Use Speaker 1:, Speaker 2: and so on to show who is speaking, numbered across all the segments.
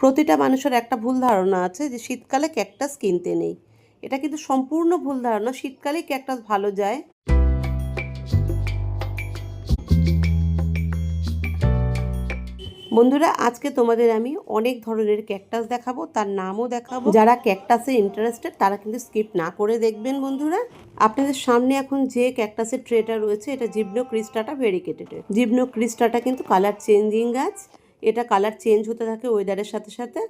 Speaker 1: প্রতিটা মানুষের একটা ভুল ধারণা আছে যে শীতকালে ক্যাকটাস কিনতে নেই। এটা কিন্তু সম্পূর্ণ ভুল ধারণা। শীতকালেই ক্যাকটাস ভালো যায়। বন্ধুরা, আজকে তোমাদের আমি অনেক ধরনের ক্যাকটাস দেখাবো, তার নামও দেখাবো। যারা ক্যাকটাসে ইন্টারেস্টেড তারা কিন্তু স্কিপ না করে দেখবেন। বন্ধুরা, আপনাদের সামনে এখন যে ক্যাকটাসের ট্রেটা রয়েছে, এটা জিবনো ক্রিস্টাটা ভেরিকেটেডের। জিবনো ক্রিস্টাটা কিন্তু কালার চেঞ্জিং গাছ। এটা কালার চেঞ্জ হতে থাকে ওয়েদারের সাথে সাথে।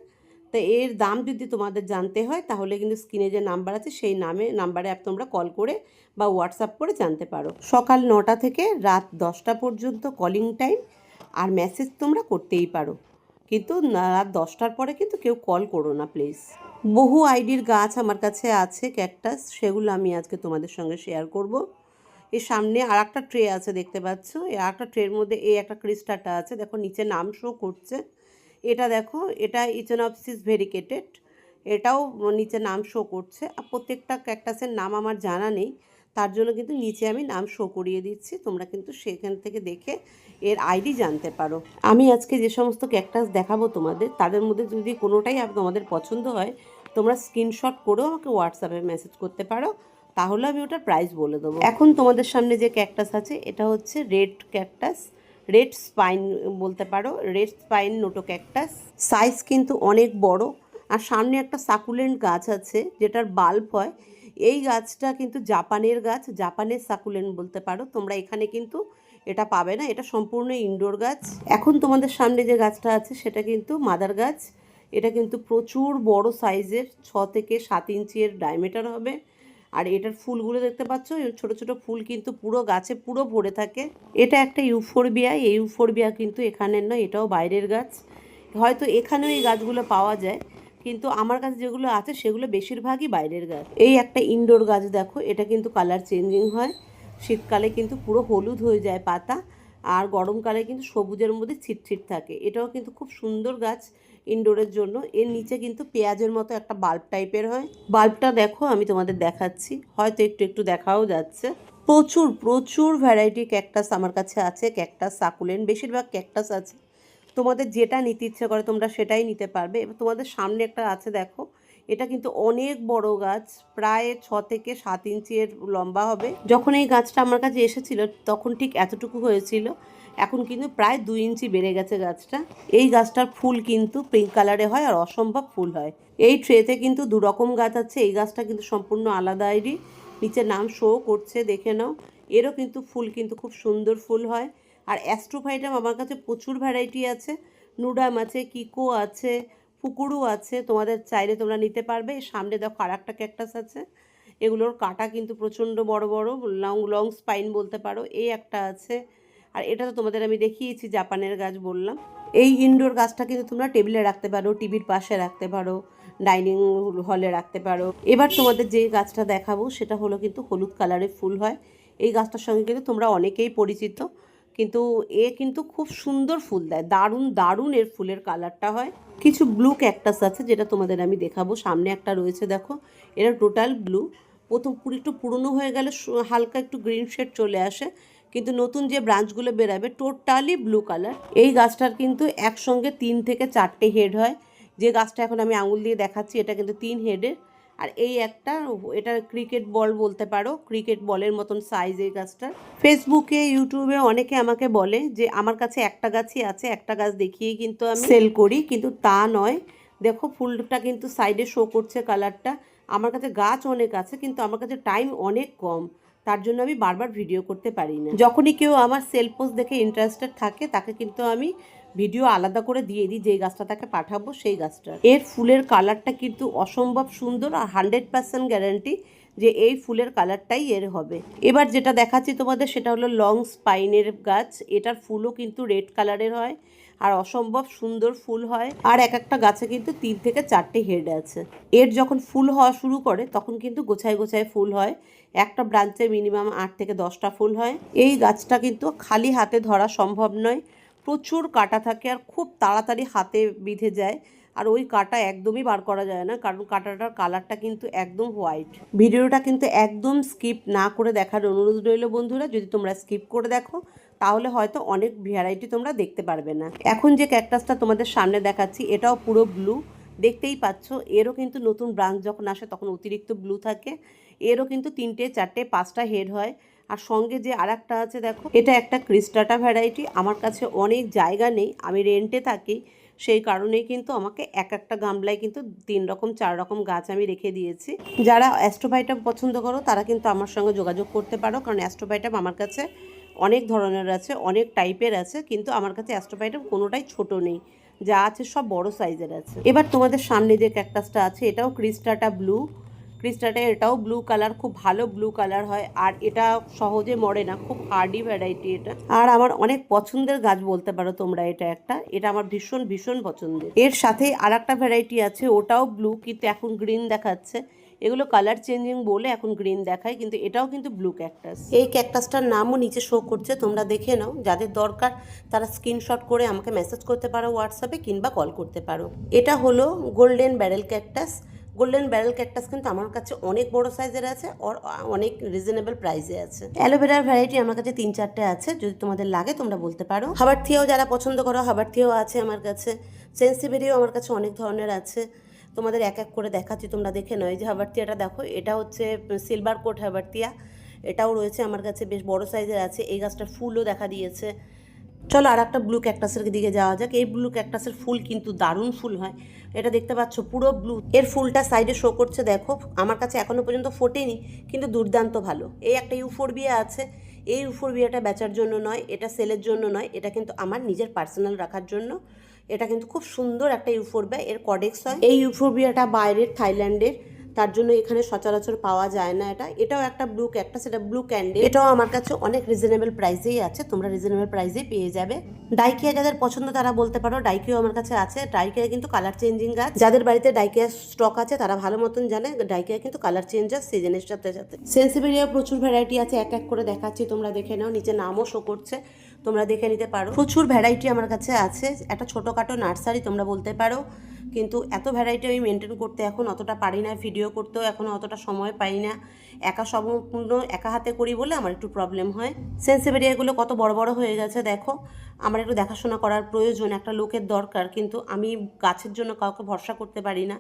Speaker 1: তো এর দাম যদি তোমাদের জানতে হয় তাহলে কিন্তু স্ক্রিনে যে নাম্বার আছে সেই নাম্বারে তোমরা কল করে বা হোয়াটসঅ্যাপ করে জানতে পারো। সকাল 9টা থেকে রাত 10টা পর্যন্ত কলিং টাইম, আর মেসেজ তোমরা করতেই পারো, কিন্তু রাত 10টার পরে কিন্তু কেউ কল করো না প্লিজ। বহু আইডির গাছ আমার কাছে আছে ক্যাকটাস, সেগুলো আমি আজকে তোমাদের সঙ্গে শেয়ার করব। এর সামনে আর একটা ট্রে আছে, দেখতে পাচ্ছ। এই আর একটা ট্রের মধ্যে এই একটা ক্রিস্টাটা আছে, দেখো নিচে নাম শো করছে। এটা দেখো, এটা ইচেনপসিস ভেরিকেটেড, এটাও নিচে নাম শো করছে। আর প্রত্যেকটা ক্যাকটাসের নাম আমার জানা নেই, তার জন্য কিন্তু নিচে আমি নাম শো করিয়ে দিচ্ছি। তোমরা কিন্তু সেখান থেকে দেখে এর আইডি জানতে পারো। আমি আজকে যে সমস্ত ক্যাকটাস দেখাবো তোমাদের, তাদের মধ্যে যদি কোনোটাই তোমাদের পছন্দ হয়, তোমরা স্ক্রিনশট করেও আমাকে হোয়াটসঅ্যাপে মেসেজ করতে পারো, তাহলে আমি ওটার প্রাইস বলে দেবো। এখন তোমাদের সামনে যে ক্যাকটাস আছে, এটা হচ্ছে রেড ক্যাকটাস, রেড স্পাইন বলতে পারো, রেড স্পাইন নোটো ক্যাকটাস। সাইজ কিন্তু অনেক বড়। আর সামনে একটা সাকুলেন্ট গাছ আছে যেটার বাল্ব হয়। এই গাছটা কিন্তু জাপানের গাছ, জাপানের সাকুলেন্ট বলতে পারো তোমরা। এখানে কিন্তু এটা পাবে না, এটা সম্পূর্ণ ইনডোর গাছ। এখন তোমাদের সামনে যে গাছটা আছে সেটা কিন্তু মাদার গাছ। এটা কিন্তু প্রচুর বড় সাইজের, 6 থেকে 7 ইঞ্চি এর ডায়ামিটার হবে। আর এটার ফুলগুলো দেখতে পাচ্ছ, ছোট ছোট ফুল কিন্তু পুরো গাছে পুরো ভরে থাকে। এটা একটা ইউফোরবিয়া। এই ইউফোরবিয়া কিন্তু এখানের নয়, এটাও বাইরের গাছ। হয়তো এখানেও এই গাছগুলো পাওয়া যায়, কিন্তু আমার কাছে যেগুলো আছে সেগুলো বেশিরভাগই বাইরের গাছ। এই একটা ইনডোর গাছ দেখো, এটা কিন্তু কালার চেঞ্জিং হয়। শীতকালে কিন্তু পুরো হলুদ হয়ে যায় পাতা, আর গরমকালে কিন্তু সবুজের মধ্যে ছিটছিট থাকে। এটাও কিন্তু খুব সুন্দর গাছ ইনডোরের জন্য। এর নিচে কিন্তু পেঁয়াজের মতো একটা বাল্ব টাইপের হয়। বাল্বটা দেখো, আমি তোমাদের দেখাচ্ছি, হয়তো একটু একটু দেখাও যাচ্ছে। প্রচুর প্রচুর ভ্যারাইটি ক্যাকটাস আমার কাছে আছে, ক্যাকটাস সাকুলেন্ট বেশিরভাগ ক্যাকটাস আছে। তোমাদের যেটা নিতে ইচ্ছে করে তোমরা সেটাই নিতে পারবে। এবার তোমাদের সামনে একটা আছে দেখো, এটা কিন্তু অনেক বড় গাছ, প্রায় 6 থেকে 7 ইঞ্চি এর লম্বা হবে। যখন এই গাছটা আমার কাছে এসেছিল তখন ঠিক এতটুকু হয়েছিল, এখন কিন্তু প্রায় 2 ইঞ্চি বেড়ে গেছে গাছটা। এই গাছটার ফুল কিন্তু পিঙ্ক কালারে হয় আর অসম্ভব ফুল হয়। এই ট্রেতে কিন্তু 2 রকম গাছ আছে। এই গাছটা কিন্তু সম্পূর্ণ আলাদা আইডি, নিচে নাম শো করছে, দেখে নাও। এরও কিন্তু ফুল কিন্তু খুব সুন্দর ফুল হয়। আর অ্যাস্ট্রোফাইটাম আমার কাছে প্রচুর ভ্যারাইটি আছে, নুডাম আছে, কিকো আছে, ফুকুরু আছে। তোমাদের চাইলে তোমরা নিতে পারবে। সামনে দেখো আর একটা ক্যাকটাস আছে, এগুলোর কাঁটা কিন্তু প্রচণ্ড বড় বড়, লং লং স্পাইন বলতে পারো। এই একটা আছে, আর এটা তো তোমাদের আমি দেখিয়েছি, জাপানের গাছ বললাম। এই ইনডোর গাছটা কিন্তু তোমরা টেবিলে রাখতে পারো, টিভির পাশে রাখতে পারো, ডাইনিং হলে রাখতে পারো। এবার তোমাদের যে গাছটা দেখাবো সেটা হলো কিন্তু হলুদ কালারের ফুল হয়। এই গাছটার সঙ্গে কিন্তু তোমরা অনেকেই পরিচিত, কিন্তু এ কিন্তু খুব সুন্দর ফুল দেয়, দারুণ দারুণ এর ফুলের কালারটা হয়। কিছু ব্লু ক্যাকটাস আছে যেটা তোমাদের আমি দেখাবো। সামনে একটা রয়েছে দেখো, এটা টোটাল ব্লু। প্রথম একটু পুরনো হয়ে গেলে হালকা একটু গ্রিন শেড চলে আসে, কিন্তু নতুন যে ব্রাঞ্চগুলো বেরাবে টোটালি ব্লু কালার। এই গাছটার কিন্তু একসঙ্গে 3 থেকে 4টে হেড হয়। যে গাছটা এখন আমি আঙুল দিয়ে দেখাচ্ছি এটা কিন্তু 3 হেডের। আর এই একটা, এটা ক্রিকেট বল বলতে পারো, ক্রিকেট বলের মতন সাইজ এই গাছটা। ফেসবুকে ইউটিউবে অনেকে আমাকে বলে যে আমার কাছে একটা গাছই আছে, একটা গাছ দেখিয়েই কিন্তু আমি সেল করি, কিন্তু তা নয়। দেখো ফুলটা কিন্তু সাইডে শো করছে কালারটা। আমার কাছে গাছ অনেক আছে, কিন্তু আমার কাছে টাইম অনেক কম, তার জন্য আমি বারবার ভিডিও করতে পারি না। যখনই কেউ আমার সেল পোস্ট দেখে ইন্টারেস্টেড থাকে তাকে কিন্তু আমি ভিডিও আলাদা করে দিয়ে দিই, যেই গাছটা তাকে পাঠাবো সেই গাছটা। এর ফুলের কালারটা কিন্তু অসম্ভব সুন্দর, আর 100% গ্যারান্টি যে এই ফুলের কালারটাই এর হবে। এবার যেটা দেখাচ্ছি তোমাদের সেটা হলো লং স্পাইনের গাছ। এটার ফুলও কিন্তু রেড কালারের হয় আর অসম্ভব সুন্দর ফুল হয়। আর এক একটা গাছে কিন্তু 3 থেকে 4টে হেড আছে। এর যখন ফুল হওয়া শুরু করে তখন কিন্তু গোছায় গোছায় ফুল হয়, একটা ব্রাঞ্চে মিনিমাম 8 থেকে 10টা ফুল হয়। এই গাছটা কিন্তু খালি হাতে ধরা সম্ভব নয়, প্রচুর কাঁটা থাকে আর খুব তাড়াতাড়ি হাতে বিঁধে যায়। আর ওই কাঁটা একদমই বার করা যায় না, কারণ কাঁটাটার কালারটা কিন্তু একদম হোয়াইট। ভিডিওটা কিন্তু একদম স্কিপ না করে দেখার অনুরোধ রইল বন্ধুরা। যদি তোমরা স্কিপ করে দেখো তাহলে হয়তো অনেক ভ্যারাইটি তোমরা দেখতে পারবে না। এখন যে ক্যাকটাসটা তোমাদের সামনে দেখাচ্ছি এটাও পুরো ব্লু, দেখতেই পাচ্ছ। এরও কিন্তু নতুন ব্রাঞ্চ যখন আসে তখন অতিরিক্ত ব্লু থাকে। এরও কিন্তু 3টে 4টে 5টা হেড হয়। আর সঙ্গে যে আরেকটা আছে দেখো, এটা একটা ক্রিস্টাটা ভ্যারাইটি। আমার কাছে অনেক জায়গা নেই, আমি রেন্টে থাকি, সেই কারণেই কিন্তু আমাকে একটা গামলায় কিন্তু 3 রকম 4 রকম গাছ আমি রেখে দিয়েছি। যারা অ্যাস্ট্রোফাইটাম পছন্দ করো তারা কিন্তু আমার সঙ্গে যোগাযোগ করতে পারো, কারণ অ্যাস্ট্রোফাইটাম আমার কাছে অনেক ধরনের আছে, অনেক টাইপের আছে, কিন্তু আমার কাছে অ্যাস্ট্রোফাইটাম কোনোটাই ছোট নেই, যা আছে সব বড় সাইজের আছে। এবার তোমাদের সামনে যে ক্যাকটাসটা আছে এটাও ক্রিস্টাটা ব্লু। ক্রিস্টাটা এটাও ব্লু কালার, খুব ভালো ব্লু কালার হয়, আর এটা সহজে মরে না, খুব হার্ডি ভ্যারাইটি এটা। আর আমার অনেক পছন্দের গাছ বলতে পারো তোমরা, এটা আমার ভীষণ ভীষণ পছন্দের। এর সাথে আর একটা ভ্যারাইটি আছে, ওটাও ব্লু কিন্তু এখন গ্রিন দেখাচ্ছে। এগুলো কালার চেঞ্জিং বলে এখন গ্রিন দেখায়, কিন্তু এটাও কিন্তু ব্লু ক্যাকটাস। এই ক্যাকটাসটার নামও নিচে শো করছে, তোমরা দেখে নাও। যাদের দরকার তারা স্ক্রিনশট করে আমাকে মেসেজ করতে পারো হোয়াটসঅ্যাপে, কিংবা কল করতে পারো। এটা হলো golden barrel cactus. Golden barrel cactus কিন্তু আমার কাছে অনেক বড় সাইজের আছে, আর অনেক রিজনেবল প্রাইসে আছে। অ্যালোভেরার ভ্যারাইটি আমার কাছে 3-4টে আছে, যদি তোমাদের লাগে তোমরা বলতে পারো। হাবারথিয়াও যারা পছন্দ করো, হাবারথিয়াও আছে আমার কাছে। সেন্সিবেরিও আমার কাছে অনেক ধরনের আছে, তোমাদের এক এক করে দেখাচ্ছি, তোমরা দেখে নাও। এই যে হাবারথিয়াটা দেখো, এটা হচ্ছে সিলভার কোট হাবারথিয়া, এটাও রয়েছে আমার কাছে, বেশ বড় সাইজের আছে। এই গাছটার ফুলও দেখা দিয়েছে। চলো আর একটা ব্লু ক্যাকটাসের দিকে যাওয়া যাক। এই ব্লু ক্যাকটাসের ফুল কিন্তু দারুণ ফুল হয়, এটা দেখতে পাচ্ছ পুরো ব্লু। এর ফুলটা সাইডে শো করছে দেখো, আমার কাছে এখনো পর্যন্ত ফোটেনি, কিন্তু দুর্দান্ত ভালো। এই একটা ইউফোরবিয়া আছে, এই ইউফোরবিয়াটা বেচার জন্য নয়, এটা সেলের জন্য নয়, এটা কিন্তু আমার নিজের পার্সোনাল রাখার জন্য। এটা কিন্তু খুব সুন্দর একটা ইউফোরবিয়া, এর কডেক্স হয়। এই ইউফোরবিয়াটা বাইরের, থাইল্যান্ডের, তার জন্য এখানে সচরাচর পাওয়া যায় না। এটাও একটা ব্লু ক্যাকটাস, এটা ব্লু ক্যান্ডেল। এটাও আমার কাছে অনেক রিজনেবল প্রাইসেই আছে, তোমরা রিজনেবল প্রাইসেই পেয়ে যাবে। ডাইকিয়া যাদের পছন্দ তারা বলতে পারো, ডাইকিয়াও আমার কাছে আছে। ডাইকিয়া কিন্তু কালার চেঞ্জিং গাছ, যাদের বাড়িতে ডাইকিয়া স্টক আছে তারা ভালো মতন জানে ডাইকিয়া কিন্তু কালার চেঞ্জ হয় সিজনের সাথে সাথে। সেন্সিবেরিয়া প্রচুর ভ্যারাইটি আছে, এক এক করে দেখাচ্ছি, তোমরা দেখে নাও। নিচে নামও শো করছে, তোমরা দেখে নিতে পারো। প্রচুর ভ্যারাইটি আমার কাছে আছে, একটা ছোটোখাটো নার্সারি তোমরা বলতে পারো, কিন্তু এত ভ্যারাইটি আমি মেনটেন করতে এখন অতটা পারি না, ভিডিও করতেও এখন অতটা সময় পাই না, সম্পূর্ণ একা হাতে করি বলে আমার একটু প্রবলেম হয়। সেন্সিবেরিয়াগুলো কত বড় বড় হয়ে গেছে দেখো, আমার একটু দেখাশোনা করার প্রয়োজন, একটা লোকের দরকার, কিন্তু আমি গাছের জন্য কাউকে ভরসা করতে পারি না।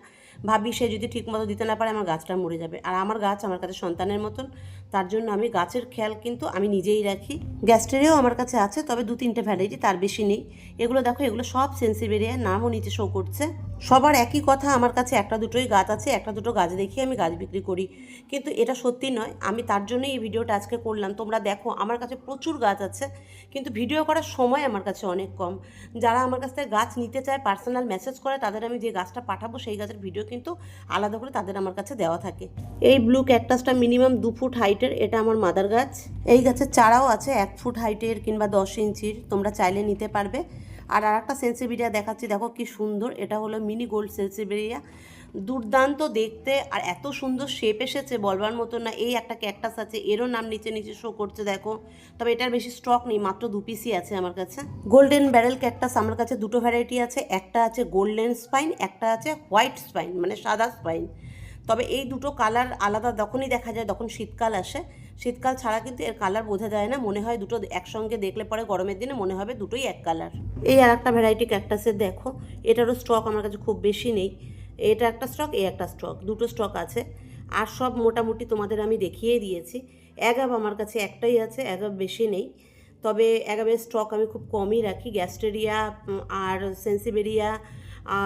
Speaker 1: ভাবি সে যদি ঠিকমতো দিতে না পারে আমার গাছটা মরে যাবে, আর আমার গাছ আমার কাছে সন্তানের মতন, তার জন্য আমি গাছের খেয়াল কিন্তু আমি নিজেই রাখি। গ্যাস্টেরিয়াও আমার কাছে আছে, তবে 2-3টে ভ্যারাইটি, তার বেশি নেই। এগুলো দেখো, এগুলো সব সেন্সিবেরিয়া, নামও নিচে শো করছে। সবার একই কথা, আমার কাছে একটা দুটোই গাছ আছে, একটা দুটো গাছ দেখি আমি গাছ বিক্রি করি, কিন্তু এটা সত্যি নয়। আমি তার জন্যই এই ভিডিওটা আজকে করলাম। তোমরা দেখো আমার কাছে প্রচুর গাছ আছে, কিন্তু ভিডিও করার সময় আমার কাছে অনেক কম। যারা আমার কাছ থেকে গাছ নিতে চায়, পার্সোনাল মেসেজ করে, তাদের আমি যে গাছটা পাঠাবো সেই গাছের ভিডিও কিন্তু আলাদা করে তাদের আমার কাছে দেওয়া থাকে। এই ব্লু ক্যাকটাসটা মিনিমাম 2 ফুট হাইটের, এটা আমার মাদার গাছ। এই গাছের চারাও আছে 1 ফুট হাইটের কিংবা 10 ইঞ্চির, তোমরা চাইলে নিতে পারবে। আর একটা সেন্সিবেরিয়া দেখাচ্ছি, দেখো কি সুন্দর, এটা হলো মিনি গোল্ড সেন্সিবেরিয়া, দুর্দান্ত দেখতে, আর এত সুন্দর শেপ এসেছে বলবার মতো না। এই একটা ক্যাকটাস আছে, এরও নাম নিচে নিচে শো করছে দেখো, তবে এটার বেশি স্টক নেই, মাত্র 2 পিসই আছে আমার কাছে। গোল্ডেন ব্যারেল ক্যাকটাস আমার কাছে 2টো ভ্যারাইটি আছে, একটা আছে গোল্ডেন স্পাইন, একটা আছে হোয়াইট স্পাইন, মানে সাদা স্পাইন। তবে এই দুটো কালার আলাদা যখনই দেখা যায় যখন শীতকাল আসে, শীতকাল ছাড়া কিন্তু এর কালার বোঝা যায় না, মনে হয় দুটো একসঙ্গে দেখলে পরে গরমের দিনে মনে হবে দুটোই এক কালার। এই আর একটা ভ্যারাইটি ক্যাকটাসের দেখো, এটারও স্টক আমার কাছে খুব বেশি নেই, এটা একটা স্টক, এই একটা স্টক, 2টো স্টক আছে। আর সব মোটামুটি তোমাদের আমি দেখিয়ে দিয়েছি। অ্যাগাভ আমার কাছে একটাই আছে, অ্যাগাভ বেশি নেই, তবে অ্যাগাভের স্টক আমি খুব কমই রাখি। গ্যাস্টেরিয়া আর সেন্সিবেরিয়া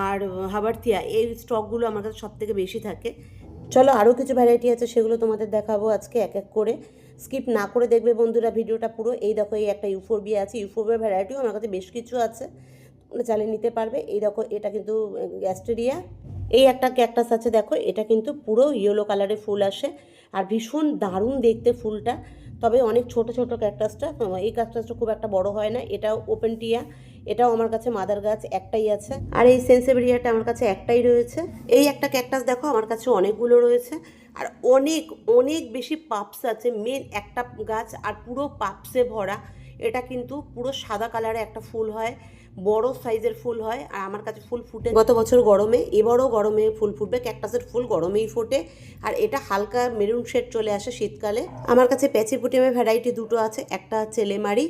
Speaker 1: আর হাবারথিয়া, এই স্টকগুলো আমার কাছে সব থেকে বেশি থাকে। চলো আরও কিছু ভ্যারাইটি আছে, সেগুলো তোমাদের দেখাবো আজকে এক এক করে। স্কিপ না করে দেখবে বন্ধুরা ভিডিওটা পুরো। এই দেখো, এই একটা ইউফোরবিয়া আছে, ইউফোরবিয়া ভ্যারাইটিও আমার কাছে বেশ কিছু আছে, তোমরা চালিয়ে নিতে পারবে। এই দেখো, এটা কিন্তু গ্যাস্টেরিয়া। এই একটা ক্যাকটাস আছে দেখো, এটা কিন্তু পুরো ইয়েলো কালারের ফুল আসে, আর ভীষণ দারুণ দেখতে ফুলটা, তবে অনেক ছোট ছোট ক্যাকটাসটা, এই ক্যাকটাসটা খুব একটা বড় হয় না। এটাও ওপেন টিয়া, এটাও আমার কাছে মাদার গাছ একটাই আছে। আর এই সেন্সিবেরিয়াটা আমার কাছে একটাই রয়েছে। এই একটা ক্যাকটাস দেখো, আমার কাছে অনেকগুলো রয়েছে, আর অনেক অনেক বেশি পাপস আছে। মেন একটা গাছ আর পুরো পাপসে ভরা, এটা কিন্তু পুরো সাদা কালারে একটা ফুল হয়, বড় সাইজের ফুল হয়, আর আমার কাছে ফুল ফুটে গত বছর গরমে, এবারও গরমে ফুল ফুটবে। ক্যাকটাসের ফুল গরমেই ফোটে, আর এটা হালকা মেরুন শেড চলে আসে শীতকালে। আমার কাছে প্যাচিপুটিয়ামের ভ্যারাইটি 2টো আছে, একটা হচ্ছে লেমারি,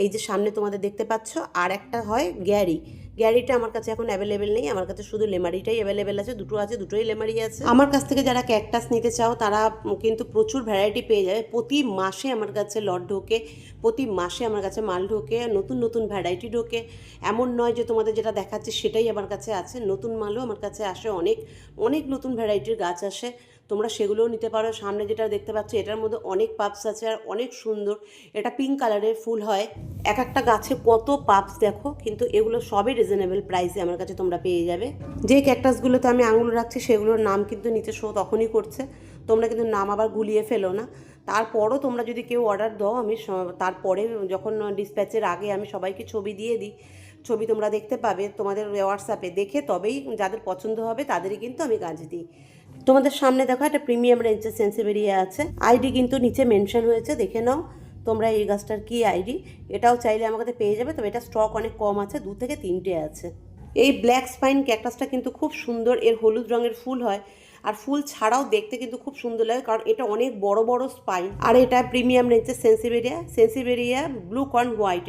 Speaker 1: এই যে সামনে তোমাদের দেখতে পাচ্ছ, আর একটা হয় গ্যারি। গ্যারিটা আমার কাছে এখন অ্যাভেলেবেল নেই, আমার কাছে শুধু লেমারিটাই অ্যাভেলেবেল আছে, দুটো আছে, দুটোই লেমারি আছে। আমার কাছ থেকে যারা ক্যাকটাস নিতে চাও তারা কিন্তু প্রচুর ভ্যারাইটি পেয়ে যাবে। প্রতি মাসে আমার কাছে লট ঢোকে, প্রতি মাসে আমার কাছে মাল ঢোকে, নতুন নতুন ভ্যারাইটি ঢোকে। এমন নয় যে তোমাদের যেটা দেখাচ্ছে সেটাই আমার কাছে আছে, নতুন মালও আমার কাছে আসে, অনেক অনেক নতুন ভ্যারাইটির গাছ আসে, তোমরা সেগুলোও নিতে পারো। সামনে যেটা দেখতে পাচ্ছ এটার মধ্যে অনেক পাপস আছে আর অনেক সুন্দর, এটা পিঙ্ক কালারের ফুল হয়। এক একটা গাছে কত পাপস দেখো, কিন্তু এগুলো সবই রিজনেবল প্রাইসে আমার কাছে তোমরা পেয়ে যাবে। যে ক্যাকটাসগুলোতে আমি আঙুল রাখছি সেগুলোর নাম কিন্তু নিচে শো তখনই করছে, তোমরা কিন্তু নাম আবার গুলিয়ে ফেলো না। তারপরও তোমরা যদি কেউ অর্ডার দাও, আমি তারপরে যখন ডিসপ্যাচের আগে আমি সবাইকে ছবি দিয়ে দিই, ছবি তোমরা দেখতে পাবে তোমাদের হোয়াটসঅ্যাপে, দেখে তবেই যাদের পছন্দ হবে তাদেরই কিন্তু আমি কাজ দিই। তোমাদের সামনে দেখো একটা প্রিমিয়াম রেঞ্জের সেন্সিবেরিয়া আছে, আইডি কিন্তু নিচে মেনশন হয়েছে, দেখে নাও তোমরা এই গাছটার কি আইডি। এটাও চাইলে আমার কাছে পেয়ে যাবে, তবে এটা স্টক অনেক কম আছে, 2 থেকে 3টে আছে। এই ব্ল্যাক স্পাইন ক্যাকটাসটা কিন্তু খুব সুন্দর, এর হলুদ রঙের ফুল হয়, আর ফুল ছাড়াও দেখতে কিন্তু খুব সুন্দর লাগে, কারণ এটা অনেক বড় বড় স্পাইন। আর এটা প্রিমিয়াম রেঞ্জের সেন্সিবেরিয়া ব্লু কর্ন হোয়াইট।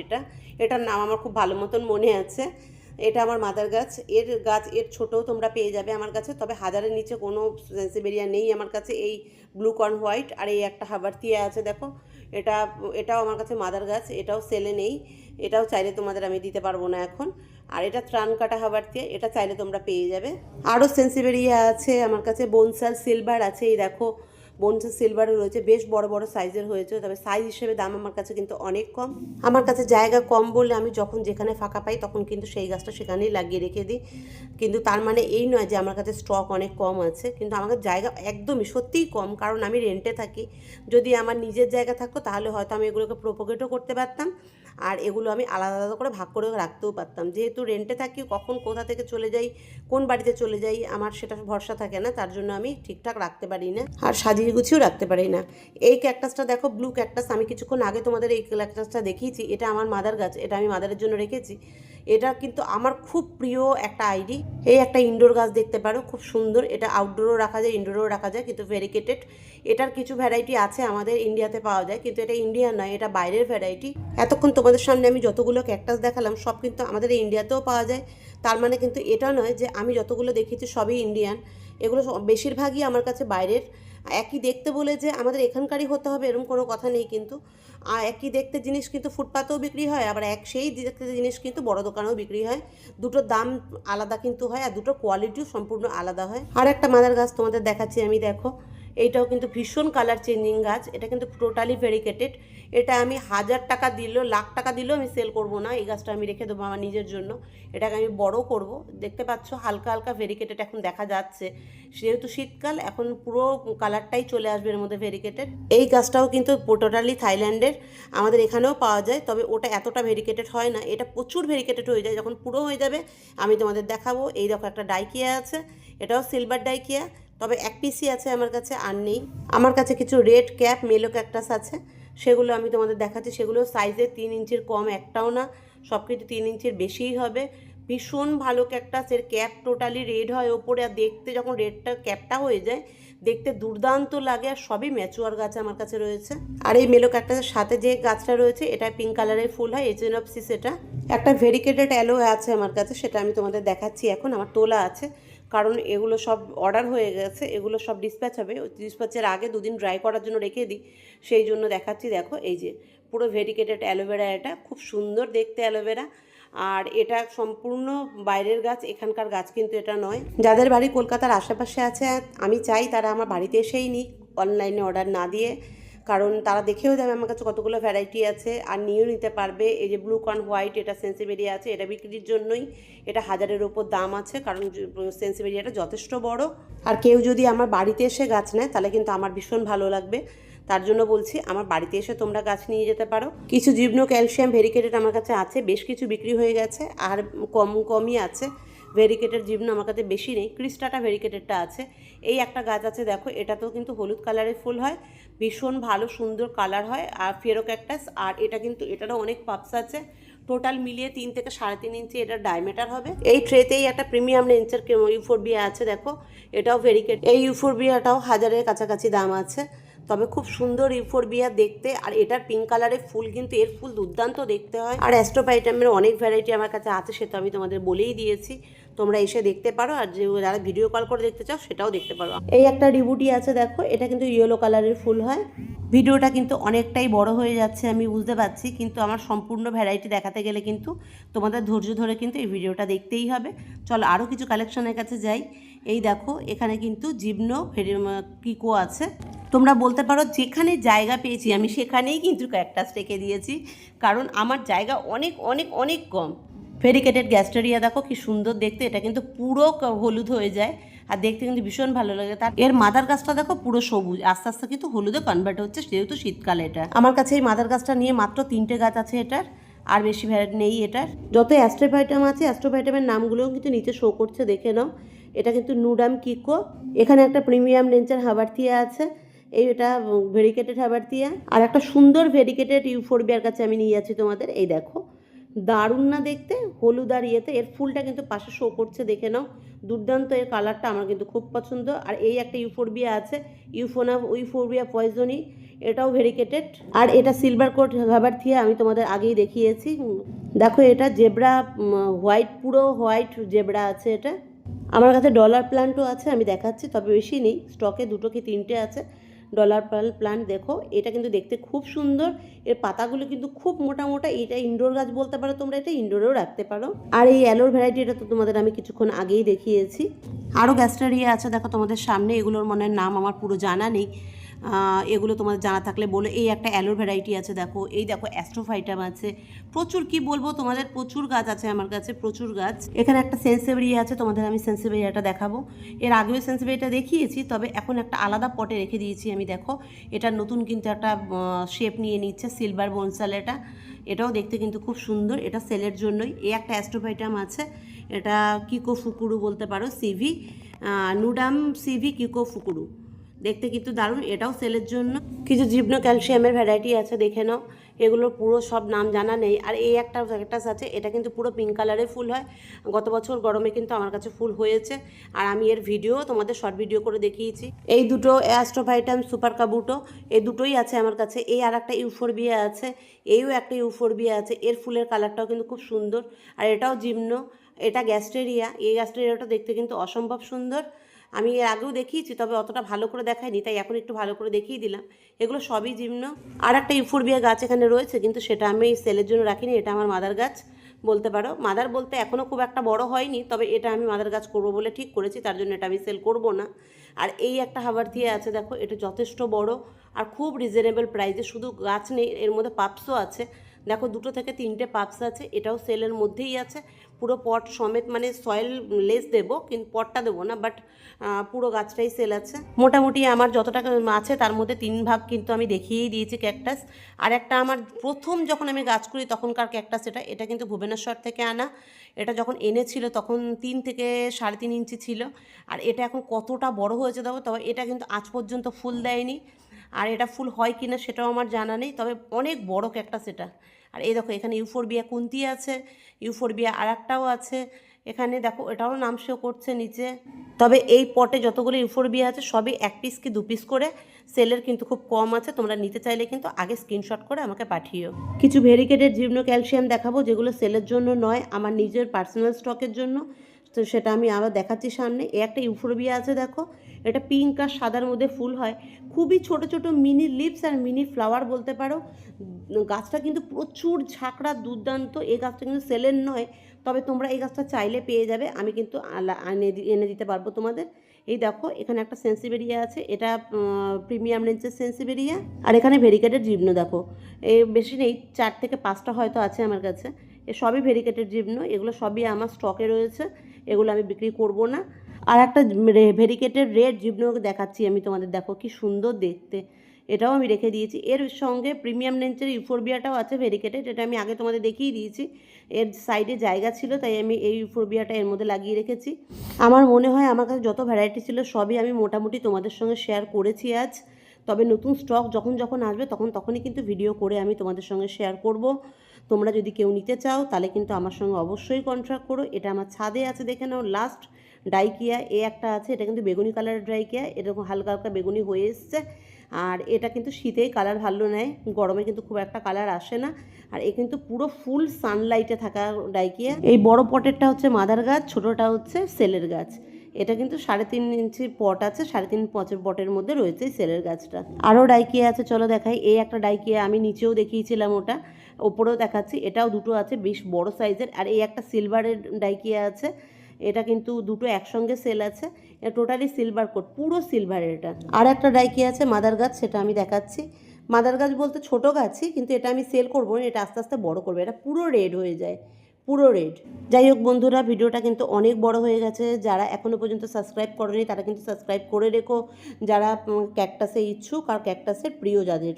Speaker 1: এটার নাম আমার খুব ভালো মতন মনে আছে। এটা আমার মাদার গাছ, এর ছোটও তোমরা পেয়ে যাবে আমার কাছে, তবে হাজারের নিচে কোনো সেন্সিবেরিয়া নেই আমার কাছে এই ব্লু কর্ন হোয়াইট। আর এই একটা হাবারতিয়া আছে দেখো, এটাও আমার কাছে মাদার গাছ, এটাও সেলে নেই, এটাও চাইলে তোমাদের আমি দিতে পারবো না এখন। আর এটা ত্রাণ কাটা হাবারতিয়া, এটা চাইলে তোমরা পেয়ে যাবে। আরও সেন্সিবেরিয়া আছে আমার কাছে, বনসাল সিলভার আছে, এই দেখো বনসাল সিলভারও রয়েছে, বেশ বড় বড় সাইজের হয়েছে, তবে সাইজ হিসেবে দাম আমার কাছে কিন্তু অনেক কম। আমার কাছে জায়গা কম বলে আমি যখন যেখানে ফাঁকা পাই তখন কিন্তু সেই গাছটা সেখানেই লাগিয়ে রেখে দিই, কিন্তু তার মানে এই নয় যে আমার কাছে স্টক অনেক কম আছে, কিন্তু আমার কাছে জায়গা একদমই সত্যিই কম, কারণ আমি রেন্টে থাকি। যদি আমার নিজের জায়গা থাকতো তাহলে হয়তো আমি এগুলোকে প্রোপোগেটও করতে পারতাম, আর এগুলো আমি আলাদা আলাদা করে ভাগ করে রাখতেও পারতাম। যেহেতু রেন্টে থাকি, কখন কোথা থেকে চলে যাই, কোন বাড়িতে চলে যাই, আমার সেটা ভরসা থাকে না, তার জন্য আমি ঠিকঠাক রাখতে পারি না, আর সাজিয়ে গুছিয়েও রাখতে পারি না। এই ক্যাকটাসটা দেখো, ব্লু ক্যাকটাস, আমি কিছুক্ষণ আগে তোমাদের এই ক্যাকটাসটা দেখিয়েছি, এটা আমার মাদার গাছ, এটা আমি মাদারের জন্য রেখেছি। এটা কিন্তু আমার খুব প্রিয় একটা আইডি। এই একটা ইনডোর গাছ দেখতে পারো, খুব সুন্দর, এটা আউটডোরও রাখা যায়, ইনডোরও রাখা যায়, কিন্তু ভেরিকেটেড। এটার কিছু ভ্যারাইটি আছে আমাদের ইন্ডিয়াতে পাওয়া যায়, কিন্তু এটা ইন্ডিয়ান নয়, এটা বাইরের ভ্যারাইটি। এতক্ষণ তোমাদের সামনে আমি যতগুলো ক্যাকটাস দেখালাম সব কিন্তু আমাদের ইন্ডিয়াতেও পাওয়া যায়, তার মানে কিন্তু এটা নয় যে আমি যতগুলো দেখেছি সবই ইন্ডিয়ান, এগুলো বেশিরভাগই আমার কাছে বাইরের। একই দেখতে বলে যে আমাদের এখানকারই হতে হবে এরকম কোনো কথা নেই, কিন্তু একই দেখতে জিনিস কিন্তু ফুটপাতেও বিক্রি হয়, আবার সেই দেখতে জিনিস কিন্তু বড় দোকানেও বিক্রি হয়, দুটোর দাম আলাদা কিন্তু হয়, আর দুটোর কোয়ালিটিও সম্পূর্ণ আলাদা হয়। আর একটা মাদার গাছ তোমাদের দেখাচ্ছি আমি, দেখো এইটাও কিন্তু ভীষণ কালার চেঞ্জিং গাছ, এটা কিন্তু টোটালি ভেরিকেটেড। এটা আমি 1000 টাকা দিলেও, লাখ টাকা দিলেও আমি সেল করব না, এই গাছটা আমি রেখে দেবো আমার নিজের জন্য, এটাকে আমি বড় করব। দেখতে পাচ্ছ হালকা হালকা ভেরিকেটেড এখন দেখা যাচ্ছে, যেহেতু শীতকাল এখন পুরো কালারটাই চলে আসবে এর মধ্যে ভেরিকেটেড। এই গাছটাও কিন্তু টোটালি থাইল্যান্ডের, আমাদের এখানেও পাওয়া যায়, তবে ওটা এতটা ভেরিকেটেড হয় না, এটা প্রচুর ভেরিকেটেড হয়ে যায়, যখন পুরো হয়ে যাবে আমি তোমাদের দেখাবো। এই দেখো একটা ডাইকিয়া আছে, এটাও সিলভার ডাইকিয়া, তবে এক পিসই আছে আমার কাছে, আর নেই। আমার কাছে কিছু রেড ক্যাপ মেলো ক্যাকটাস আছে, সেগুলো আমি তোমাদের দেখাচ্ছি, সেগুলো সাইজে 3 ইঞ্চির কম একটাও না, সব কিছু 3 ইঞ্চির বেশিই হবে। ভীষণ ভালো ক্যাকটাস, এর ক্যাপ টোটালি রেড হয় ওপরে, আর দেখতে যখন রেডটা ক্যাপটা হয়ে যায় দেখতে দুর্দান্ত লাগে, আর সবই ম্যাচুয়ার গাছ আমার কাছে রয়েছে। আর এই মেলো ক্যাকটাসের সাথে যে গাছটা রয়েছে এটা পিঙ্ক কালারের ফুল হয়, এচেনপসিস। এটা একটা ভেরিকেটেড অ্যালো আছে আমার কাছে, সেটা আমি তোমাদের দেখাচ্ছি এখন, আমার তোলা আছে, কারণ এগুলো সব অর্ডার হয়ে গেছে, এগুলো সব ডিসপ্যাচ হবে, ডিসপ্যাচের আগে 2 দিন ড্রাই করার জন্য রেখে দিই, সেই জন্য দেখাচ্ছি। দেখো এই যে পুরো ভেরিকেটেড অ্যালোভেরা, এটা খুব সুন্দর দেখতে অ্যালোভেরা, আর এটা সম্পূর্ণ বাইরের গাছ, এখানকার গাছ কিন্তু এটা নয়। যাদের বাড়ি কলকাতার আশেপাশে আছে আমি চাই তারা আমার বাড়িতে এসেই নিক, অনলাইনে অর্ডার না দিয়ে, কারণ তারা দেখেও যাবে আমার কাছে কতগুলো ভ্যারাইটি আছে, আর নিয়েও নিতে পারবে। এই যে ব্লু কর্ন হোয়াইট, এটা সেন্সিবেরিয়া আছে, এটা বিক্রির জন্যই, এটা 1000-এর ওপর দাম আছে, কারণ সেন্সিবেরিয়াটা যথেষ্ট বড়। আর কেউ যদি আমার বাড়িতে এসে গাছ নেয় তাহলে কিন্তু আমার ভীষণ ভালো লাগবে, তার জন্য বলছি আমার বাড়িতে এসে তোমরা গাছ নিয়ে যেতে পারো। কিছু জিবনো ক্যালসিয়াম ভেরিকেটেড আমার কাছে আছে, বেশ কিছু বিক্রি হয়ে গেছে, আর কমই আছে। ভেরিকেটেড জিবনো আমার কাছে বেশি নেই, ক্রিস্টাটা ভেরিকেটেডটা আছে। এই একটা গাছ আছে দেখো, এটাতেও কিন্তু হলুদ কালারের ফুল হয়, ভীষণ ভালো সুন্দর কালার হয়, আর ফেরো ক্যাকটাস। আর এটা কিন্তু এটারও অনেক পাপস আছে, টোটাল মিলিয়ে 3 থেকে 3.5 ইঞ্চি এটার ডায়ামিটার হবে। এই ট্রেতেই একটা প্রিমিয়াম রেঞ্জের ইউফোরবিয়া আছে দেখো, এটাও ভেরিকেট। এই ইউফোরবিয়াটাও 1000-এর কাছাকাছি দাম আছে, তবে খুব সুন্দর ইউফোরবিয়া দেখতে। আর এটার পিঙ্ক কালারের ফুল, কিন্তু এর ফুল দুর্দান্ত দেখতে হয়। আর অ্যাস্ট্রোপাইটামের অনেক ভ্যারাইটি আমার কাছে আছে, সেটা আমি তোমাদের বলেই দিয়েছি, তোমরা এসে দেখতে পারো। আর যে যারা ভিডিও কল করে দেখতে চাও সেটাও দেখতে পারো। এই একটা রিবুটি আছে দেখো, এটা কিন্তু ইয়েলো কালারের ফুল হয়। ভিডিওটা কিন্তু অনেকটাই বড় হয়ে যাচ্ছে আমি বুঝতে পারছি, কিন্তু আমার সম্পূর্ণ ভ্যারাইটি দেখাতে গেলে কিন্তু তোমাদের ধৈর্য ধরে কিন্তু এই ভিডিওটা দেখতেই হবে। চলো আরও কিছু কালেকশনের কাছে যাই। এই দেখো এখানে কিন্তু জিবনো কিকো আছে। তোমরা বলতে পারো যেখানে জায়গা পেয়েছি আমি সেখানেই কিন্তু ক্যাকটাস রেখে দিয়েছি, কারণ আমার জায়গা অনেক অনেক অনেক কম। ভেরিকেটেড গ্যাস্টেরিয়া দেখো কি সুন্দর দেখতে, এটা কিন্তু পুরো হলুদ হয়ে যায় আর দেখতে কিন্তু ভীষণ ভালো লাগে। তার এর মাদার গাছটা দেখো পুরো সবুজ, আস্তে আস্তে কিন্তু হলুদে কনভার্ট হচ্ছে, যেহেতু শীতকালে। এটা আমার কাছে এই মাদার গাছটা নিয়ে মাত্র 3টে গাছ আছে এটার, আর বেশি ভ্যারাইটি নেই এটার। যত অ্যাস্ট্রোপাইটাম আছে অ্যাস্ট্রোপাইটামের নামগুলোও কিন্তু নিচে শো করছে, দেখে নাও। এটা কিন্তু নুডাম কিকো। এখানে একটা প্রিমিয়াম রেঞ্জের হাবারথিয়া আছে, এটা ভেরিকেটেড হাবারথিয়া। আর একটা সুন্দর ভেরিকেটেড ইউফোরবিয়ার কাছে আমি নিয়ে যাচ্ছি তোমাদের। এই দেখো দারুণ না দেখতে, হলুদ আর ইয়েতে। এর ফুলটা কিন্তু পাশে শো করছে, দেখে নাও, দুর্দান্ত। এর কালারটা আমার কিন্তু খুব পছন্দ। আর এই একটা ইউফোরবিয়া আছে, ইউফোরবিয়া পয়জনি, এটাও ভেরিকেটেড। আর এটা সিলভার কোট হাবারথিয়া, আমি তোমাদের আগেই দেখিয়েছি। দেখো এটা জেব্রা হোয়াইট, পুরো হোয়াইট জেব্রা আছে এটা। আমার কাছে ডলার প্ল্যান্টও আছে, আমি দেখাচ্ছি, তবে বেশি নেই স্টকে, 2 কি 3টে আছে ডলার প্ল্যান্ট। দেখো এটা কিন্তু দেখতে খুব সুন্দর, এর পাতাগুলো কিন্তু খুব মোটা মোটা। এটা ইনডোর গাছ বলতে পারো তোমরা, এটা ইনডোরেও রাখতে পারো। আর এই অ্যালোর ভ্যারাইটি, এটা তো তোমাদের আমি কিছুক্ষণ আগেই দেখিয়েছি। আরও গ্যাস্টারিয়া আছে দেখো তোমাদের সামনে, এগুলোর মনের নাম আমার পুরো জানা নেই, এগুলো তোমাদের জানা থাকলে বলো। এই একটা অ্যালোর ভ্যারাইটি আছে দেখো, এই দেখো অ্যাস্ট্রোফাইটাম আছে, প্রচুর কি বলবো তোমাদের, প্রচুর গাছ আছে আমার কাছে, প্রচুর গাছ। এখানে একটা সেন্সেবেরিয়া আছে, তোমাদের আমি সেন্সেবেরিয়াটা দেখাবো। এর আগেও সেন্সেবেরিয়াটা দেখিয়েছি, তবে এখন একটা আলাদা পটে রেখে দিয়েছি আমি। দেখো এটা নতুন কিন্তু একটা শেপ নিয়ে নিচ্ছে, সিলভার বনসাল এটা। এটাও দেখতে কিন্তু খুব সুন্দর, এটা সেলের জন্যই। এই একটা অ্যাস্ট্রোফাইটাম আছে, এটা কিকো ফুকুরু বলতে পারো, সিভি নুডাম সিভি কিকো ফুকুরু, দেখতে কিন্তু দারুণ, এটাও সেলের জন্য। কিছু জিবনো ক্যালসিয়ামের ভ্যারাইটি আছে, দেখে নাও। এগুলোর পুরো সব নাম জানা নেই। আর এই একটা ক্যাকটাস আছে, এটা কিন্তু পুরো পিঙ্ক কালারের ফুল হয়। গত বছর গরমে কিন্তু আমার কাছে ফুল হয়েছে, আর আমি এর ভিডিও তোমাদের শর্ট ভিডিও করে দেখিয়েছি। এই দুটো অ্যাস্ট্রোফাইটাম সুপার কাবুটো, এই দুটোই আছে আমার কাছে। এই আর একটা ইউফোরবিয়া আছে, এইও একটা ইউফোরবিয়া আছে, এর ফুলের কালারটাও কিন্তু খুব সুন্দর। আর এটাও জিমনো, এটা গ্যাস্টেরিয়া। এই গ্যাস্টেরিয়াটা দেখতে কিন্তু অসম্ভব সুন্দর, আমি এর আগেও দেখিয়েছি, তবে অতটা ভালো করে দেখাইনি, তাই এখন একটু ভালো করে দেখিয়ে দিলাম। এগুলো সবই জিমনো। আর একটা ইউফোরবিয়া গাছ এখানে রয়েছে, কিন্তু সেটা আমি সেলের জন্য রাখিনি, এটা আমার মাদার গাছ বলতে পারো। মাদার বলতে এখনও খুব একটা বড় হয়নি, তবে এটা আমি মাদার গাছ করবো বলে ঠিক করেছি, তার জন্য এটা আমি সেল করব না। আর এই একটা হাবারথিয়া আছে দেখো, এটা যথেষ্ট বড় আর খুব রিজনেবল প্রাইসে। শুধু গাছ নেই, এর মধ্যে পাপসও আছে দেখো, 2 থেকে 3টে পাপস আছে, এটাও সেলের মধ্যেই আছে। পুরো পট সমেত, মানে সয়েল লেস দেবো, কিন্তু পটটা দেবো না, বাট পুরো গাছটাই সেল আছে। মোটামুটি আমার যত টাকা আছে তার মধ্যে 3 ভাগ কিন্তু আমি দেখিয়েই দিয়েছি ক্যাকটাস। আর একটা আমার প্রথম যখন আমি গাছ করি তখনকার ক্যাকটাস, এটা কিন্তু ভুবনেশ্বর থেকে আনা। এটা যখন এনেছিল তখন 3 থেকে 3.5 ইঞ্চি ছিল, আর এটা এখন কতটা বড় হয়েছে দেখো। তবে এটা কিন্তু আজ পর্যন্ত ফুল দেয়নি, আর এটা ফুল হয় কিনা সেটাও আমার জানা নেই, তবে অনেক বড় ক্যাকটাস এটা। আর এই দেখো এখানে ইউফোরবিয়া কুন্তি আছে, ইউফোরবিয়া আর একটাও আছে এখানে দেখো, এটাও নাম শো করছে নিচে। তবে এই পটে যতগুলো ইউফোরবিয়া আছে সবই 1 পিস কি 2 পিস করে, সেলের কিন্তু খুব কম আছে। তোমরা নিতে চাইলে কিন্তু আগে স্ক্রিনশট করে আমাকে পাঠিও। কিছু ভেরিকেটেড জিমনো ক্যালসিয়াম দেখাবো, যেগুলো সেলের জন্য নয়, আমার নিজের পার্সোনাল স্টকের জন্য, তো সেটা আমি আবার দেখাচ্ছি সামনে। এই একটা ইউফোরবিয়া আছে দেখো, এটা পিঙ্ক আর সাদার মধ্যে ফুল হয়, খুবই ছোট ছোট মিনি লিভস আর মিনি ফ্লাওয়ার বলতে পারো। গাছটা কিন্তু প্রচুর ঝাঁকড়া, দুর্দান্ত। এই গাছটা কিন্তু সেলের নয়, তবে তোমরা এই গাছটা চাইলে পেয়ে যাবে, আমি কিন্তু এনে দিতে পারবো তোমাদের। এই দেখো এখানে একটা সেন্সিবেরিয়া আছে, এটা প্রিমিয়াম রেঞ্জের সেন্সিবেরিয়া। আর এখানে ভেরিকেটেড জিবনো দেখো, এই বেশি নেই, 4 থেকে 5টা হয়তো আছে আমার কাছে। এ সবই ভেরিকেটেড জিবনো, এগুলো সবই আমার স্টকে রয়েছে, এগুলো আমি বিক্রি করব না। আর একটা ভেরিকেটেড রেড জিবনো দেখাচ্ছি আমি তোমাদের, দেখো কি সুন্দর দেখতে, এটাও আমি রেখে দিয়েছি। এর সঙ্গে প্রিমিয়াম রেঞ্জের ইউফোরবিয়াটাও আছে ভেরিকেটেড, এটা আমি আগে তোমাদের দেখিয়ে দিয়েছি। এর সাইডে জায়গা ছিল তাই আমি এই ইউফোরবিয়াটা এর মধ্যে লাগিয়ে রেখেছি। আমার মনে হয় আমার কাছে যত ভ্যারাইটি ছিল সবই আমি মোটামুটি তোমাদের সঙ্গে শেয়ার করেছি আজ। তবে নতুন স্টক যখন যখন আসবে তখনই কিন্তু ভিডিও করে আমি তোমাদের সঙ্গে শেয়ার করব। তোমরা যদি কেউ নিতে চাও তাহলে কিন্তু আমার সঙ্গে অবশ্যই কন্ট্যাক্ট করো। এটা আমার ছাদে আছে, দেখে নাও। লাস্ট ডাইকিয়া এ একটা আছে, এটা কিন্তু বেগুনি কালারের ডাইকিয়া, এরকম হালকা হালকা বেগুনি হয়ে এসছে। আর এটা কিন্তু শীতেই কালার ভালো নেয়, গরমে কিন্তু খুব একটা কালার আসে না। আর এ কিন্তু পুরো ফুল সানলাইটে থাকা ডাইকিয়া। এই বড় পটেরটা হচ্ছে মাদার গাছ, ছোটোটা হচ্ছে সেলের গাছ। এটা কিন্তু 3.5 ইঞ্চি পট আছে, 3.5 পটের মধ্যে রয়েছে এই সেলের গাছটা। আরও ডাইকিয়া আছে, চলো দেখাই। এই একটা ডাইকিয়া আমি নিচেও দেখিয়েছিলাম, ওটা ওপরেও দেখাচ্ছি। এটাও দুটো আছে, বেশ বড় সাইজের। আর এই একটা সিলভারের ডাইকিয়া আছে, এটা কিন্তু দুটো একসঙ্গে সেল আছে। এটা টোটালি সিলভার কোট, পুরো সিলভারের। এটা আর একটা ডাইকিয়া আছে মাদার গাছ, সেটা আমি দেখাচ্ছি। মাদার গাছ বলতে ছোটো গাছই, কিন্তু এটা আমি সেল করবো না, এটা আস্তে আস্তে বড় করবো। এটা পুরো রেড হয়ে যায়, পুরো রেড। যাই হোক বন্ধুরা, ভিডিওটা কিন্তু অনেক বড় হয়ে গেছে। যারা এখনও পর্যন্ত সাবস্ক্রাইব করেনি তারা কিন্তু সাবস্ক্রাইব করে রেখো, যারা ক্যাকটাসে ইচ্ছুক আর ক্যাকটাসের প্রিয় যাদের।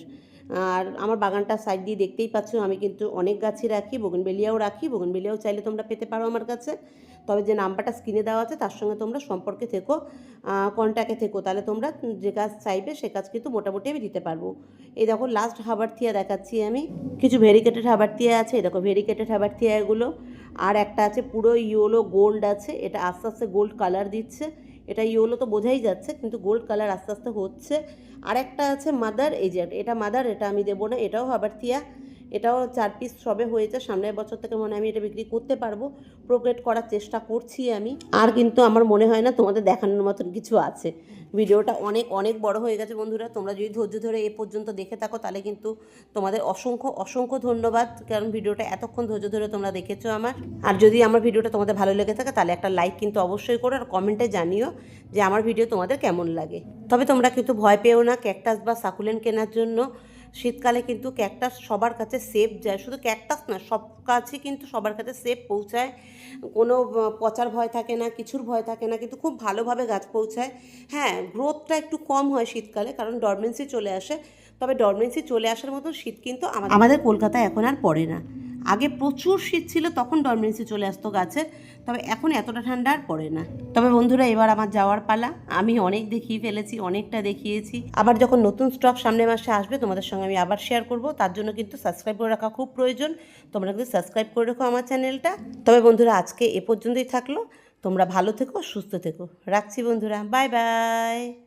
Speaker 1: আর আমার বাগানটা সাইড দিয়ে দেখতেই পাচ্ছ, আমি কিন্তু অনেক গাছই রাখি, বোগেনভেলিয়াও রাখি। বোগেনভেলিয়াও চাইলে তোমরা পেতে পারো আমার কাছে। তবে যে নাম্বারটা স্ক্রিনে দেওয়া আছে তার সঙ্গে তোমরা সম্পর্কে থেকো, কন্ট্যাক্টে থেকো, তাহলে তোমরা যে কাজ চাইবে সে কাজ কিন্তু মোটামুটি আমি দিতে পারবো। এই দেখো লাস্ট হাবারথিয়া দেখাচ্ছি আমি। কিছু ভেরিকেটেড হাবারথিয়া আছে, এই দেখো ভেরিকেটেড হাবারথিয়া এগুলো। আর একটা আছে পুরো ইয়েলো গোল্ড আছে, এটা আস্তে আস্তে গোল্ড কালার দিচ্ছে। এটা ইয়েলো তো বোঝাই যাচ্ছে, কিন্তু গোল্ড কালার আস্তে আস্তে হচ্ছে। আর একটা আছে মাদার, এই যে এটা মাদার, এটা আমি দেবো না, এটাও হাবারথিয়া। এটাও 4 পিস সবে হয়েছে, সামনের বছর থেকে মনে হয় আমি এটা বিক্রি করতে পারবো। প্রোগ্রেড করার চেষ্টা করছি আমি। আর কিন্তু আমার মনে হয় না তোমাদের দেখানোর মতন কিছু আছে। ভিডিওটা অনেক অনেক বড় হয়ে গেছে বন্ধুরা। তোমরা যদি ধৈর্য ধরে এ পর্যন্ত দেখে থাকো তাহলে কিন্তু তোমাদের অসংখ্য অসংখ্য ধন্যবাদ, কারণ ভিডিওটা এতক্ষণ ধৈর্য ধরে তোমরা দেখেছো আমার। আর যদি আমার ভিডিওটা তোমাদের ভালো লেগে থাকে তাহলে একটা লাইক কিন্তু অবশ্যই করো, আর কমেন্টে জানিও যে আমার ভিডিও তোমাদের কেমন লাগে। তবে তোমরা কিন্তু ভয় পেও না ক্যাকটাস বা সাকুলেন্ট কেনার জন্য। শীতকালে কিন্তু ক্যাকটাস সবার কাছে সেফ যায়, শুধু ক্যাকটাস না, সব গাছই কিন্তু সবার কাছে সেফ পৌঁছায়। কোনো পচার ভয় থাকে না, কিছুর ভয় থাকে না, কিন্তু খুব ভালোভাবে গাছ পৌঁছায়। হ্যাঁ, গ্রোথটা একটু কম হয় শীতকালে, কারণ ডরমেন্সি চলে আসে। তবে ডরমেন্সি চলে আসার মতো শীত কিন্তু আমাদের কলকাতায় এখন আর পড়ে না। আগে প্রচুর শীত ছিল, তখন ডরমেন্সি চলে আসতো গাছের। তবে এখন এতটা ঠান্ডা আর পড়ে না। তবে বন্ধুরা, এবার আমার যাওয়ার পালা। আমি অনেক দেখিয়ে ফেলেছি, অনেকটা দেখিয়েছি। আবার যখন নতুন স্টক সামনের মাসে আসবে তোমাদের সঙ্গে আমি আবার শেয়ার করব। তার জন্য কিন্তু সাবস্ক্রাইব করে রাখা খুব প্রয়োজন। তোমরা কিন্তু সাবস্ক্রাইব করে রাখো আমার চ্যানেলটা। তবে বন্ধুরা, আজকে এ পর্যন্তই থাকলো। তোমরা ভালো থেকো, সুস্থ থেকো। রাখছি বন্ধুরা, বাই বাই।